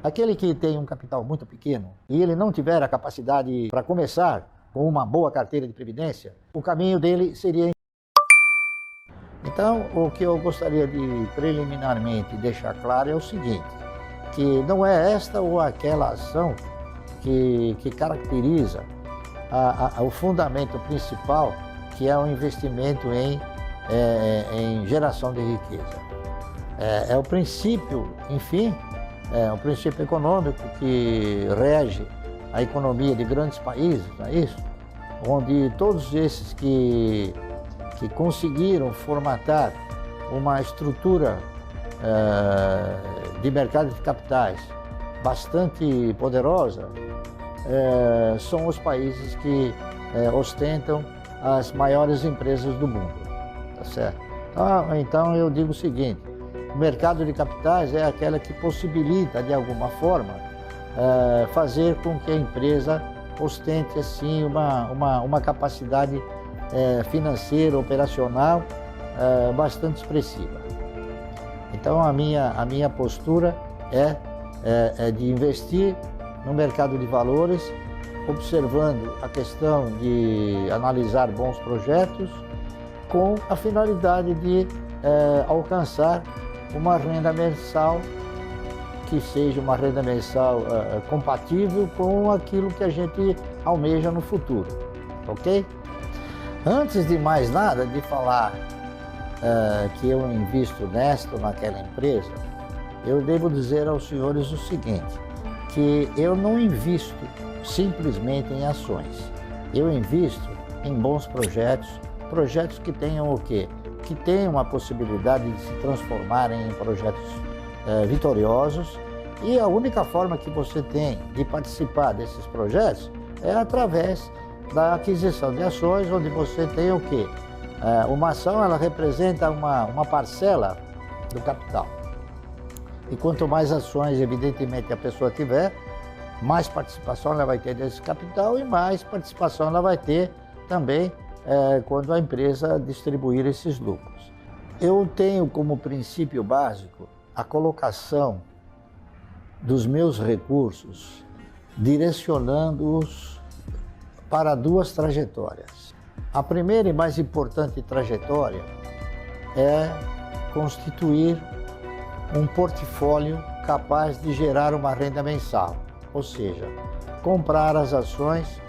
Aquele que tem um capital muito pequeno e ele não tiver a capacidade para começar com uma boa carteira de previdência, o caminho dele seria... Então, o que eu gostaria de preliminarmente deixar claro é o seguinte, que não é esta ou aquela ação que caracteriza o fundamento principal, que é o investimento em geração de riqueza. É o princípio, enfim, é o princípio econômico que rege a economia de grandes países, não é isso? Onde todos esses que conseguiram formatar uma estrutura de mercado de capitais bastante poderosa, são os países que ostentam as maiores empresas do mundo, tá certo? Então eu digo o seguinte, o mercado de capitais é aquela que possibilita, de alguma forma, fazer com que a empresa ostente assim uma capacidade financeira, operacional bastante expressiva. Então a minha postura é de investir no mercado de valores, observando a questão de analisar bons projetos com a finalidade de alcançar uma renda mensal que seja uma renda mensal compatível com aquilo que a gente almeja no futuro, ok? Antes de mais nada, de falar que eu invisto nesta ou naquela empresa, eu devo dizer aos senhores o seguinte, que eu não invisto simplesmente em ações. Eu invisto em bons projetos, projetos que tenham o quê? Que tenham a possibilidade de se transformarem em projetos vitoriosos, e a única forma que você tem de participar desses projetos é através da aquisição de ações, onde você tem o quê? Uma ação, ela representa uma parcela do capital. E quanto mais ações, evidentemente, a pessoa tiver, mais participação ela vai ter desse capital e mais participação ela vai ter também quando a empresa distribuir esses lucros. Eu tenho como princípio básico a colocação dos meus recursos, direcionando-os para duas trajetórias. A primeira e mais importante trajetória é constituir um portfólio capaz de gerar uma renda mensal, ou seja, comprar as ações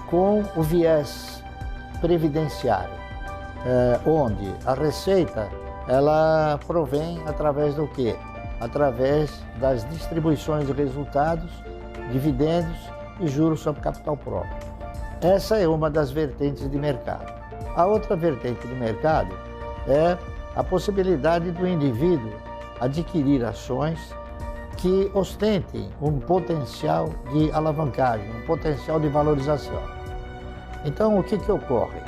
com o viés previdenciário, onde a receita ela provém através do quê? Através das distribuições de resultados, dividendos e juros sobre capital próprio. Essa é uma das vertentes de mercado. A outra vertente de mercado é a possibilidade do indivíduo adquirir ações que ostentem um potencial de alavancagem, um potencial de valorização. Então, o que ocorre?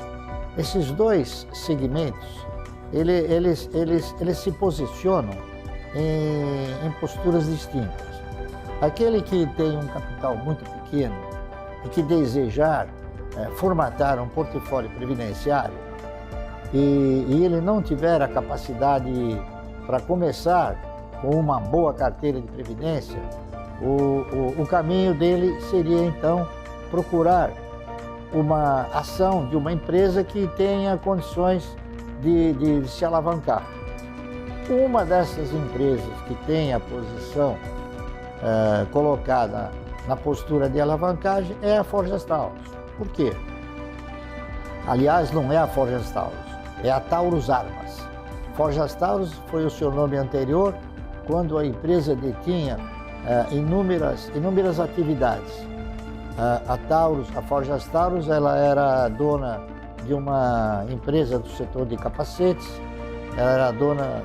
Esses dois segmentos, eles se posicionam em posturas distintas. Aquele que tem um capital muito pequeno e que desejar formatar um portfólio previdenciário e ele não tiver a capacidade para começar com uma boa carteira de previdência, o caminho dele seria então procurar uma ação de uma empresa que tenha condições de se alavancar. Uma dessas empresas que tem a posição colocada na postura de alavancagem é a Forjas Taurus. Por quê? Aliás, não é a Forjas Taurus, é a Taurus Armas. Forjas Taurus foi o seu nome anterior, quando a empresa detinha inúmeras atividades. A Forjas Taurus, ela era dona de uma empresa do setor de capacetes, ela era dona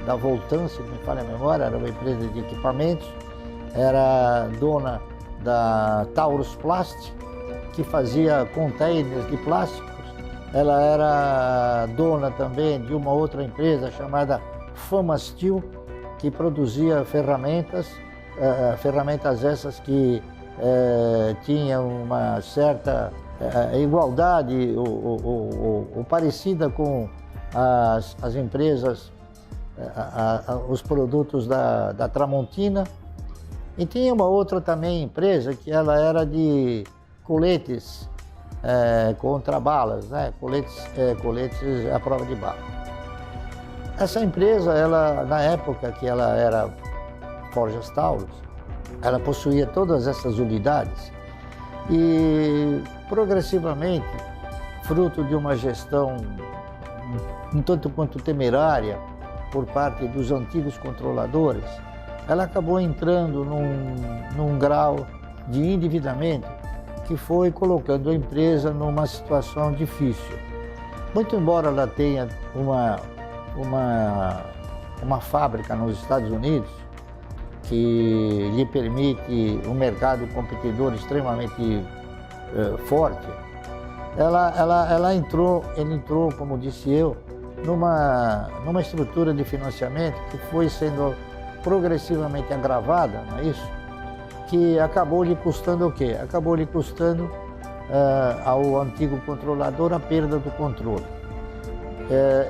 da Voltan, se não me falha a memória, era uma empresa de equipamentos, era dona da Taurus Plast, que fazia containers de plásticos, ela era dona também de uma outra empresa chamada Fama Steel, que produzia ferramentas essas que tinham uma certa igualdade ou parecida com as empresas, os produtos da Tramontina. E tinha uma outra também empresa que ela era de coletes contra balas, né? Coletes à prova de bala. Essa empresa, ela, na época que ela era Forjas Taurus, ela possuía todas essas unidades e progressivamente, fruto de uma gestão um tanto quanto temerária por parte dos antigos controladores, ela acabou entrando num grau de endividamento que foi colocando a empresa numa situação difícil. Muito embora ela tenha uma fábrica nos Estados Unidos que lhe permite um mercado competidor extremamente forte, ele entrou, como disse eu, numa estrutura de financiamento que foi sendo progressivamente agravada, não é isso? Que acabou lhe custando o quê? Acabou lhe custando ao antigo controlador a perda do controle.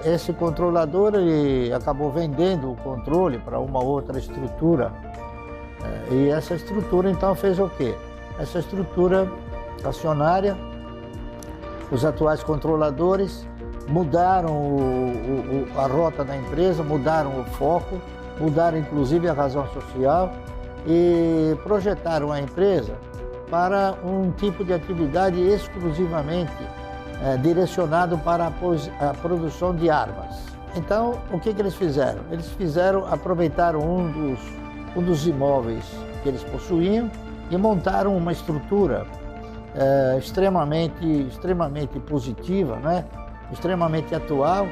Esse controlador ele acabou vendendo o controle para uma outra estrutura e essa estrutura então fez o quê? Essa estrutura acionária, os atuais controladores mudaram a rota da empresa, mudaram o foco, mudaram inclusive a razão social e projetaram a empresa para um tipo de atividade exclusivamente direcionado para a produção de armas. Então, o que eles fizeram? Eles aproveitaram um dos imóveis que eles possuíam e montaram uma estrutura extremamente positiva, né? Extremamente atual,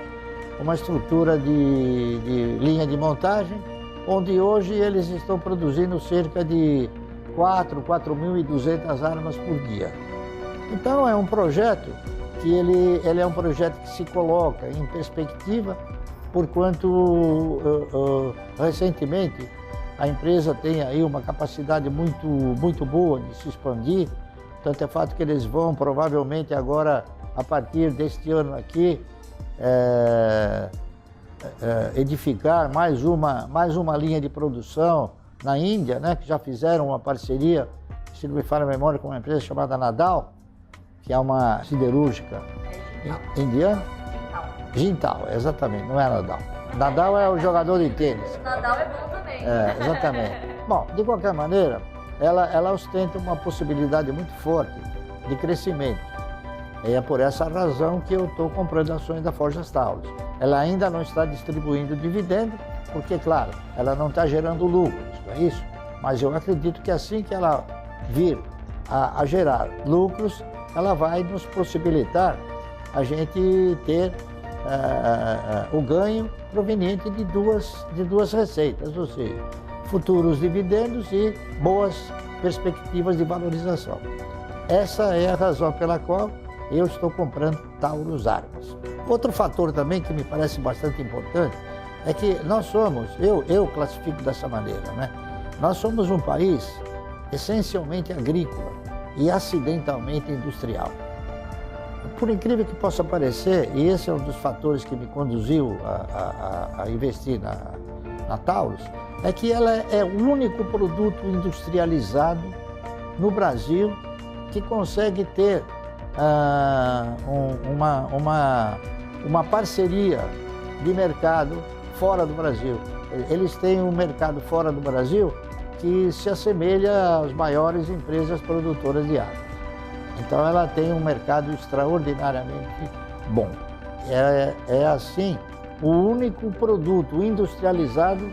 uma estrutura de linha de montagem, onde hoje eles estão produzindo cerca de 4.200 armas por dia. Então é um projeto que ele é um projeto que se coloca em perspectiva, porquanto recentemente a empresa tem aí uma capacidade muito boa de se expandir, tanto é fato que eles vão provavelmente agora, a partir deste ano aqui, edificar mais uma linha de produção na Índia, né, que já fizeram uma parceria, se não me falha a memória, com uma empresa chamada Nadal, que é uma siderúrgica indiana. Jintal, exatamente, não é Nadal. Nadal é o jogador de tênis. Nadal é bom também. Exatamente. Bom, de qualquer maneira, ela ostenta uma possibilidade muito forte de crescimento. E é por essa razão que eu estou comprando ações da Forjas Taurus. Ela ainda não está distribuindo dividendo, porque, claro, ela não está gerando lucros, não é isso? Mas eu acredito que assim que ela vir a gerar lucros, ela vai nos possibilitar a gente ter o ganho proveniente de duas receitas, ou seja, futuros dividendos e boas perspectivas de valorização. Essa é a razão pela qual eu estou comprando Taurus Armas. Outro fator também que me parece bastante importante é que nós somos, eu classifico dessa maneira, né? Nós somos um país essencialmente agrícola e acidentalmente industrial. Por incrível que possa parecer, e esse é um dos fatores que me conduziu a investir na Taurus, é que ela é o único produto industrializado no Brasil que consegue ter uma parceria de mercado fora do Brasil. Eles têm um mercado fora do Brasil que se assemelha às maiores empresas produtoras de armas. Então ela tem um mercado extraordinariamente bom. É assim, o único produto industrializado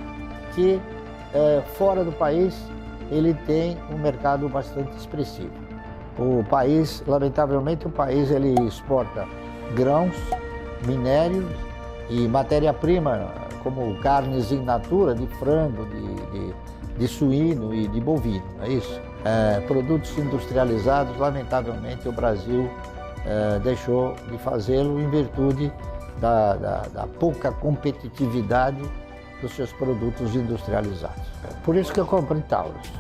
que fora do país ele tem um mercado bastante expressivo. O país, lamentavelmente, ele exporta grãos, minérios e matéria-prima, como carnes in natura, de frango, de suíno e de bovino, é isso? Produtos industrializados, lamentavelmente, o Brasil deixou de fazê-lo em virtude da pouca competitividade dos seus produtos industrializados. Por isso que eu compro em Taurus.